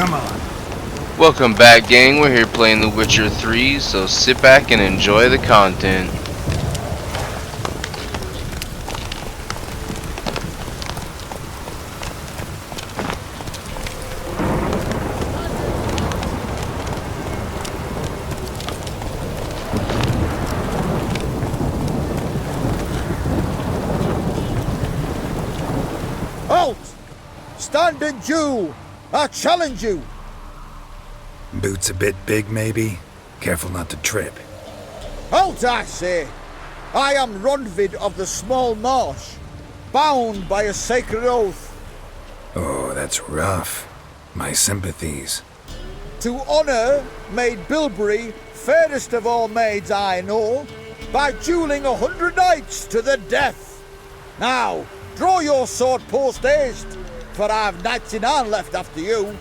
Come on. Welcome back, gang. We're here playing The Witcher 3, so sit back and enjoy the content. Halt! Stand and Jew! I challenge you! Boots a bit big, maybe? Careful not to trip. Halt, I say! I am Ronvid of the Small Marsh, bound by a sacred oath. Oh, that's rough. My sympathies. To honour Maid Bilberry, fairest of all maids I know, by duelling 100 knights to the death. Now, draw your sword post haste, for I've 99 left after you.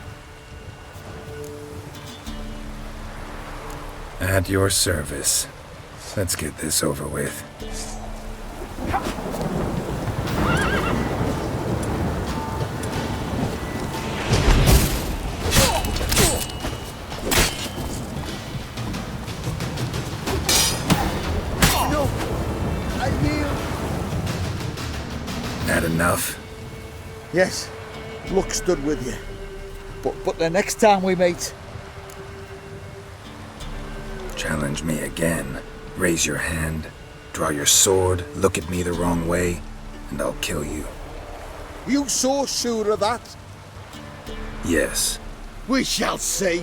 At your service. Let's get this over with. No, I yield. That enough? Yes, luck stood with you. But the next time we meet... Challenge me again. Raise your hand, draw your sword, look at me the wrong way, and I'll kill you. You so sure of that? Yes. We shall see.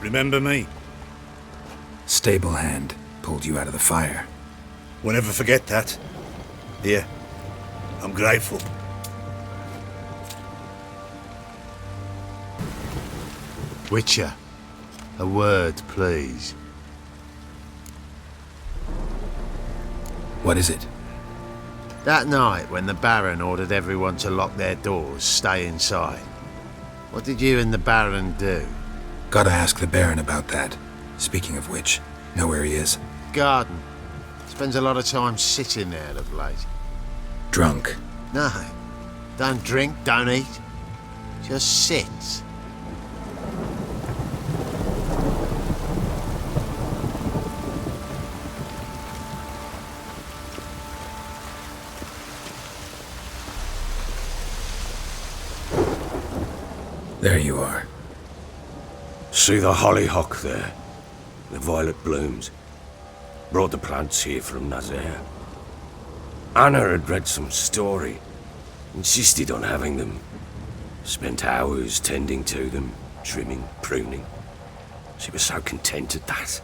Remember me? Stable hand pulled you out of the fire. Won't ever forget that. Here, I'm grateful. Witcher, a word, please. What is it? That night when the Baron ordered everyone to lock their doors, stay inside. What did you and the Baron do? Gotta ask the Baron about that. Speaking of which, know where he is? Garden. Spends a lot of time sitting there of late. Drunk. No. Don't drink, don't eat. Just sit. There you are. See the hollyhock there? The violet blooms. Brought the plants here from Nazaire. Anna had read some story. Insisted on having them. Spent hours tending to them, trimming, pruning. She was so content at that.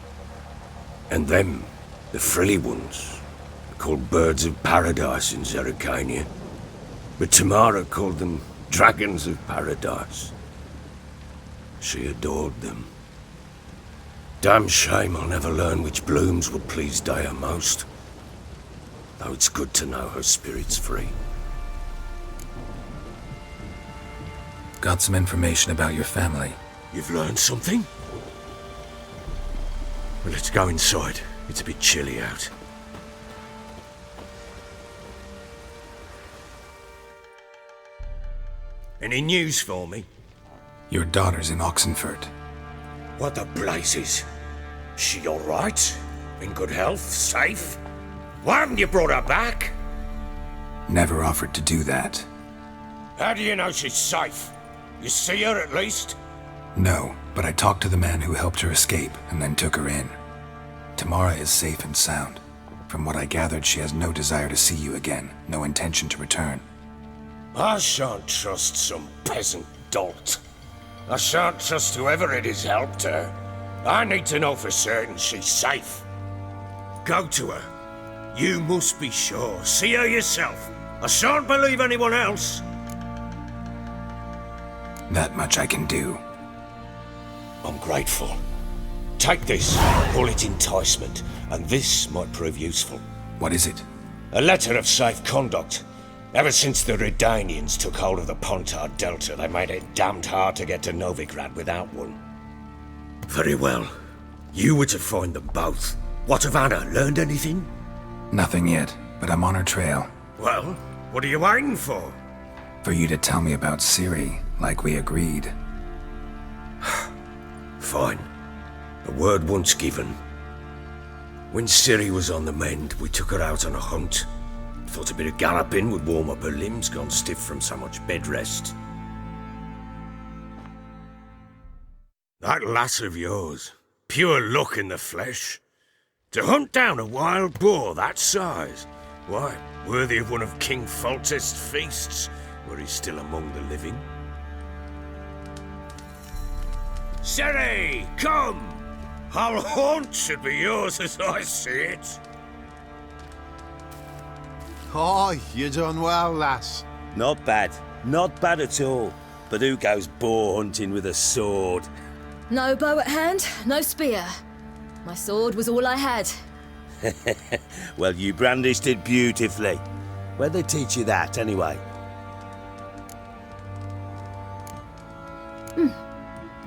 And them, the frilly ones, called birds of paradise in Zerrikania. But Tamara called them dragons of paradise. She adored them. Damn shame I'll never learn which blooms would please Dea most. Though it's good to know her spirit's free. Got some information about your family. You've learned something? Well, let's go inside. It's a bit chilly out. Any news for me? Your daughter's in Oxenfurt. What the blazes? She all right? In good health? Safe? Why haven't you brought her back? Never offered to do that. How do you know she's safe? You see her at least? No, but I talked to the man who helped her escape and then took her in. Tamara is safe and sound. From what I gathered, she has no desire to see you again, no intention to return. I shan't trust some peasant dolt. I shan't trust whoever it is helped her. I need to know for certain she's safe. Go to her. You must be sure. See her yourself. I shan't believe anyone else. That much I can do. I'm grateful. Take this, call it enticement, and this might prove useful. What is it? A letter of safe conduct. Ever since the Redanians took hold of the Pontard Delta, they made it damned hard to get to Novigrad without one. Very well. You were to find them both. What of Anna? Learned anything? Nothing yet, but I'm on her trail. Well, what are you waiting for? For you to tell me about Ciri, like we agreed. Fine. A word once given. When Ciri was on the mend, we took her out on a hunt. Thought a bit of galloping would warm up her limbs, gone stiff from so much bed rest. That lass of yours, pure luck in the flesh. To hunt down a wild boar that size, why, worthy of one of King Foltest's feasts, were he still among the living. Ciri, come! Our haunt should be yours as I see it. Oh, you done well, lass. Not bad. Not bad at all. But who goes boar hunting with a sword? No bow at hand, no spear. My sword was all I had. Well, you brandished it beautifully. Where'd they teach you that, anyway?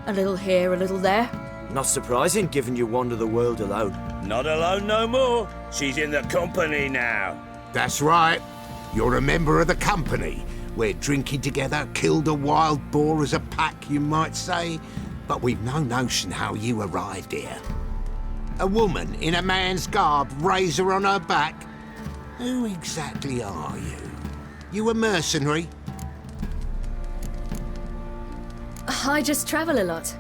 A little here, a little there. Not surprising, given you wander the world alone. Not alone no more. She's in the company now. That's right. You're a member of the company. We're drinking together, killed a wild boar as a pack, you might say. But we've no notion how you arrived here. A woman in a man's garb, razor on her back. Who exactly are you? You a mercenary? I just travel a lot.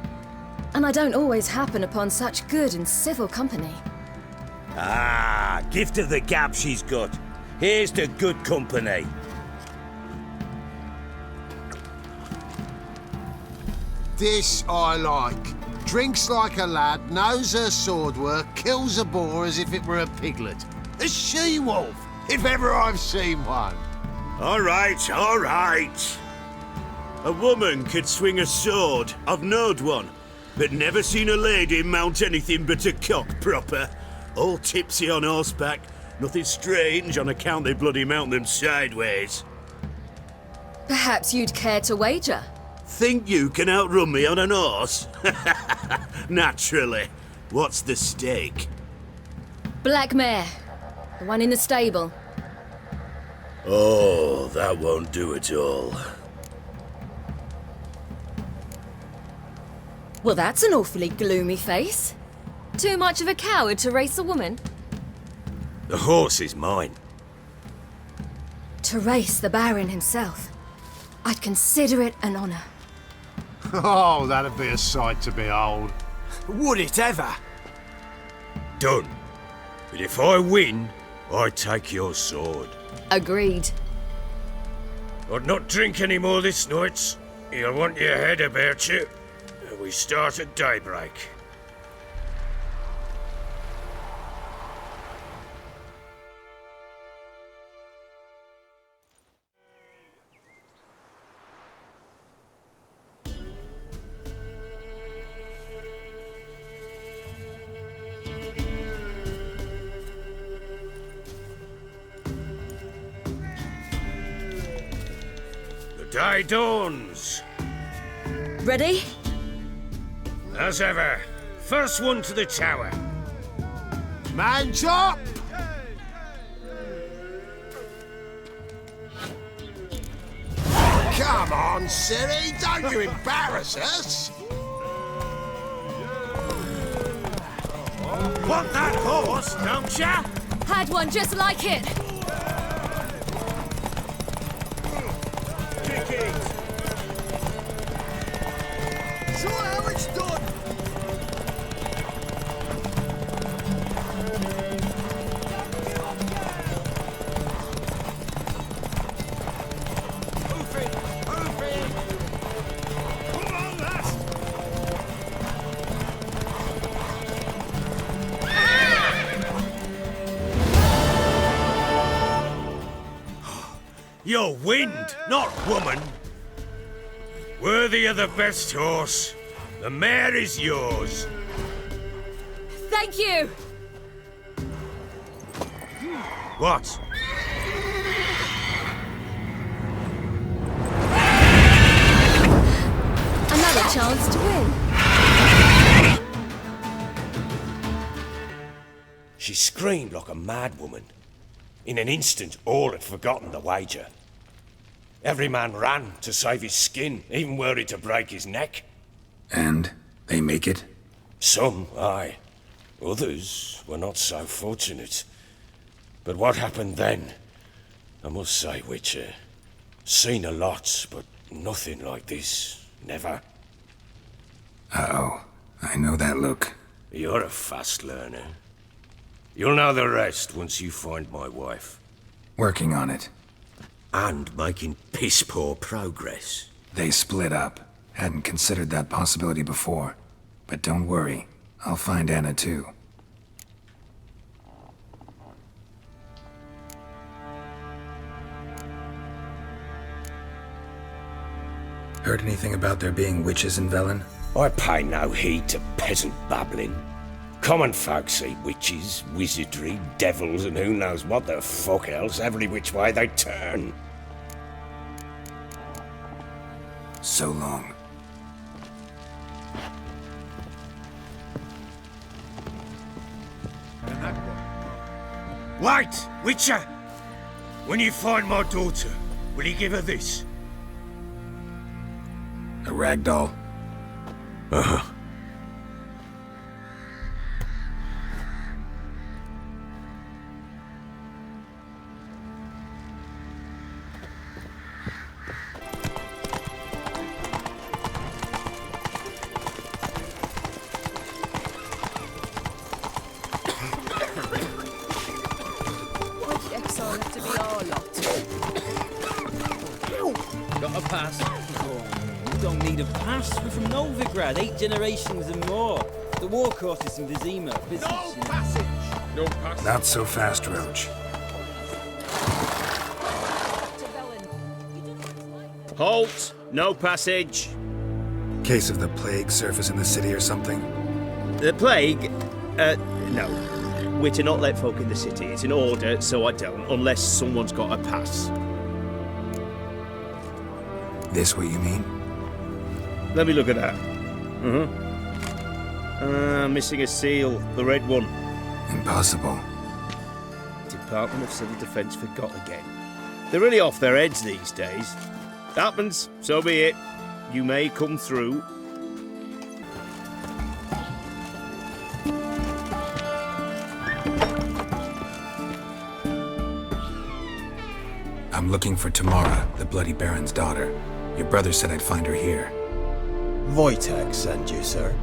And I don't always happen upon such good and civil company. Ah, gift of the gab she's got. Here's to good company. This I like. Drinks like a lad, knows her sword work, kills a boar as if it were a piglet. A she-wolf, if ever I've seen one. All right, all right. A woman could swing a sword. I've knowed one. But never seen a lady mount anything but a cock proper. All tipsy on horseback. Nothing strange on account they bloody mount them sideways. Perhaps you'd care to wager? Think you can outrun me on an horse? Naturally. What's the stake? Blackmail. The one in the stable. Oh, that won't do at all. Well, that's an awfully gloomy face. Too much of a coward to race a woman? The horse is mine. To race the Baron himself. I'd consider it an honor. Oh, that'd be a sight to behold. Would it ever? Done. But if I win, I take your sword. Agreed. I'd not drink any more this night. You'll want your head about you. We start at daybreak. The day dawns. Ready? As ever, first one to the tower. Man chop! Come on, Ciri, don't you embarrass us! Want that horse, don't ya? Had one just like it. Kick it. Show how it's done. You're wind, not woman. Worthy of the best horse. The mare is yours. Thank you. What? chance to win. She screamed like a mad woman. In an instant, all had forgotten the wager. Every man ran to save his skin, even worried to break his neck. And they make it? Some, aye. Others were not so fortunate. But what happened then? I must say, Witcher, seen a lot, but nothing like this. Never. Uh-oh. I know that look. You're a fast learner. You'll know the rest once you find my wife. Working on it. And making piss-poor progress. They split up. Hadn't considered that possibility before. But don't worry. I'll find Anna too. Heard anything about there being witches in Velen? I pay no heed to peasant babbling. Common folk see witches, wizardry, devils, and who knows what the fuck else every which way they turn. So long. Wait, Witcher! When you find my daughter, will you give her this? A ragdoll? Uh-huh. Got a pass? Oh, you don't need a pass. We're from Novigrad, 8 generations and more. The war courses in Vizima. Business, No passage! No passage. Not so fast, Roach. Halt! No passage. Case of the plague surface in the city or something? The plague? No. We're to not let folk in the city. It's an order, so I don't, unless someone's got a pass. This what you mean? Let me look at that. Missing a seal. The red one. Impossible. Department of Civil Defence forgot again. They're really off their heads these days. Happens, so be it. You may come through. I'm looking for Tamara, the Bloody Baron's daughter. Your brother said I'd find her here. Wojtek sent you, sir.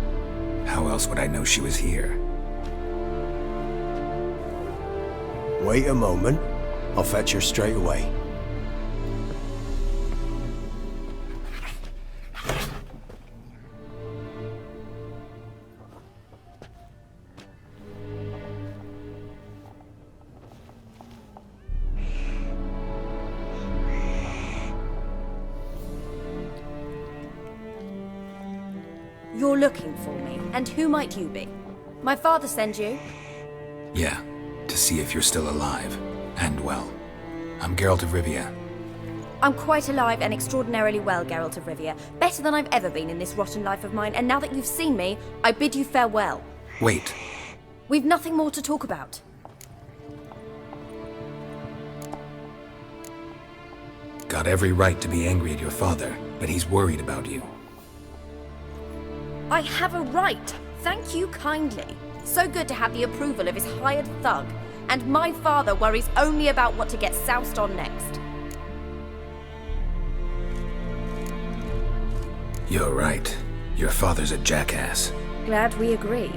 How else would I know she was here? Wait a moment. I'll fetch her straight away. You're looking for me, and who might you be? My father sent you? Yeah, to see if you're still alive. And well. I'm Geralt of Rivia. I'm quite alive and extraordinarily well, Geralt of Rivia. Better than I've ever been in this rotten life of mine, and now that you've seen me, I bid you farewell. Wait. We've nothing more to talk about. Got every right to be angry at your father, but he's worried about you. I have a right. Thank you kindly. So good to have the approval of his hired thug. And my father worries only about what to get soused on next. You're right. Your father's a jackass. Glad we agree.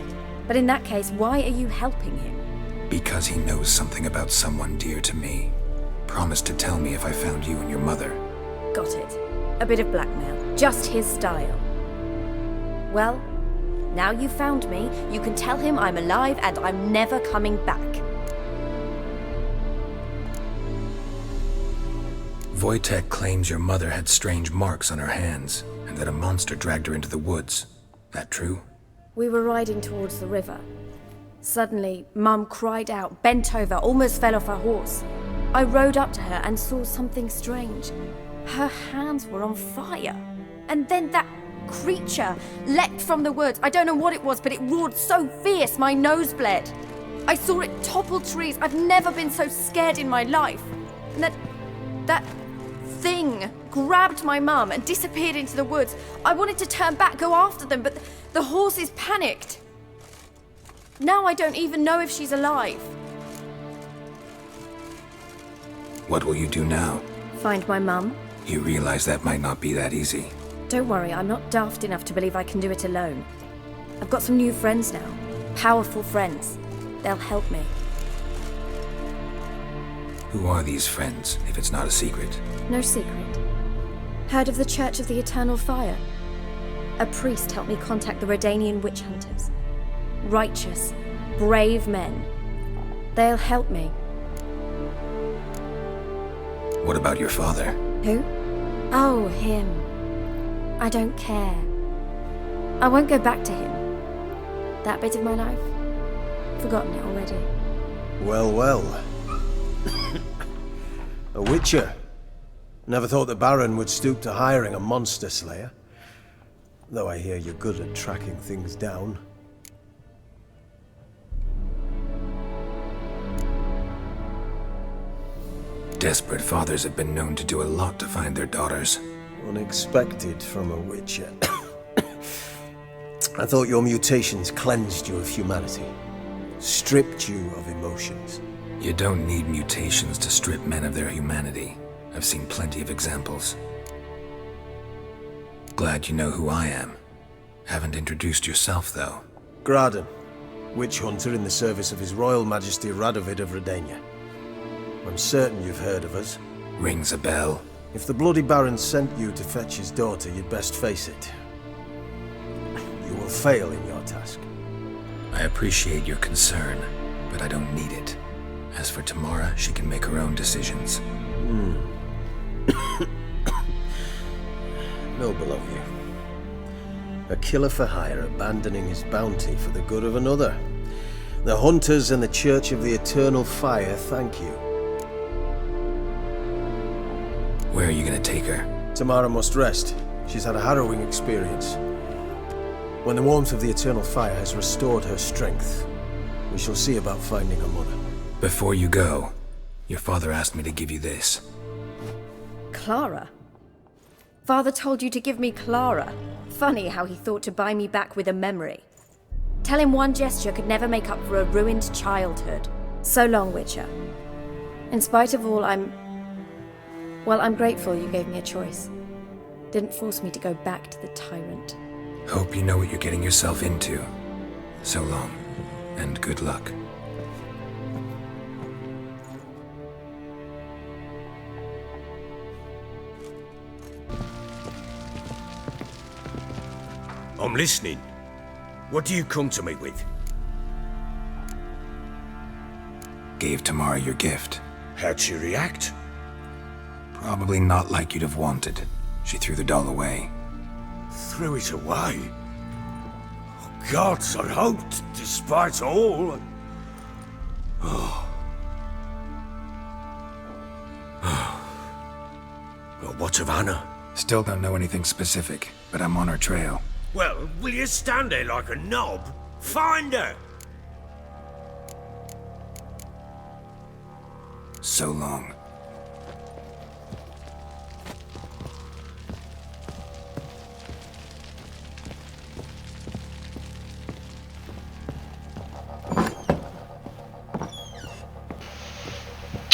But in that case, why are you helping him? Because he knows something about someone dear to me. Promised to tell me if I found you and your mother. Got it. A bit of blackmail. Just his style. Well, now you've found me, you can tell him I'm alive and I'm never coming back. Wojtek claims your mother had strange marks on her hands, and that a monster dragged her into the woods. That true? We were riding towards the river. Suddenly, Mum cried out, bent over, almost fell off her horse. I rode up to her and saw something strange. Her hands were on fire. And then that creature leapt from the woods. I don't know what it was, but it roared so fierce my nose bled. I saw it topple trees. I've never been so scared in my life. And that thing grabbed my mum and disappeared into the woods. I wanted to turn back, go after them, but the horses panicked. Now I don't even know if she's alive. What will you do now? Find my mum. You realize that might not be that easy. Don't worry, I'm not daft enough to believe I can do it alone. I've got some new friends now. Powerful friends. They'll help me. Who are these friends, if it's not a secret? No secret. Heard of the Church of the Eternal Fire? A priest helped me contact the Redanian witch hunters. Righteous, brave men. They'll help me. What about your father? Who? Oh, him. I don't care. I won't go back to him. That bit of my life? Forgotten it already. Well, well. A witcher. Never thought the Baron would stoop to hiring a monster slayer. Though I hear you're good at tracking things down. Desperate fathers have been known to do a lot to find their daughters. Unexpected from a witcher. I thought your mutations cleansed you of humanity. Stripped you of emotions. You don't need mutations to strip men of their humanity. I've seen plenty of examples. Glad you know who I am. Haven't introduced yourself, though. Graden, witch hunter in the service of His Royal Majesty Radovid of Redania. I'm certain you've heard of us. Rings a bell. If the Bloody Baron sent you to fetch his daughter, you'd best face it. You will fail in your task. I appreciate your concern, but I don't need it. As for Tamara, she can make her own decisions. Noble of you. A killer for hire abandoning his bounty for the good of another. The hunters and the Church of the Eternal Fire thank you. Where are you gonna take her? Tamara must rest. She's had a harrowing experience. When the warmth of the Eternal Fire has restored her strength, we shall see about finding her mother. Before you go, your father asked me to give you this. Clara? Father told you to give me Clara. Funny how he thought to buy me back with a memory. Tell him one gesture could never make up for a ruined childhood. So long, Witcher. In spite of all, I'm grateful you gave me a choice. Didn't force me to go back to the tyrant. Hope you know what you're getting yourself into. So long, and good luck. I'm listening. What do you come to me with? Gave Tamara your gift. How'd she react? Probably not like you'd have wanted. She threw the doll away. Threw it away? Oh, gods, I hoped, despite all. Oh. Well, what of Anna? Still don't know anything specific, but I'm on her trail. Well, will you stand there like a knob? Find her! So long.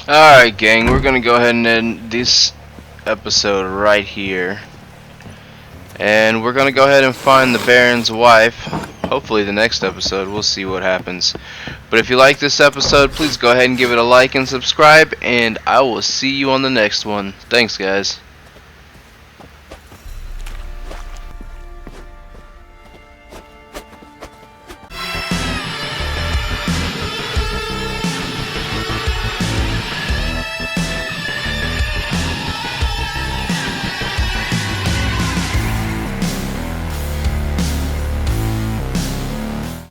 Alright, gang, we're gonna go ahead and end this episode right here. And we're gonna go ahead and find the Baron's wife. Hopefully the next episode, we'll see what happens. But if you like this episode, please go ahead and give it a like and subscribe, and I will see you on the next one. Thanks, guys.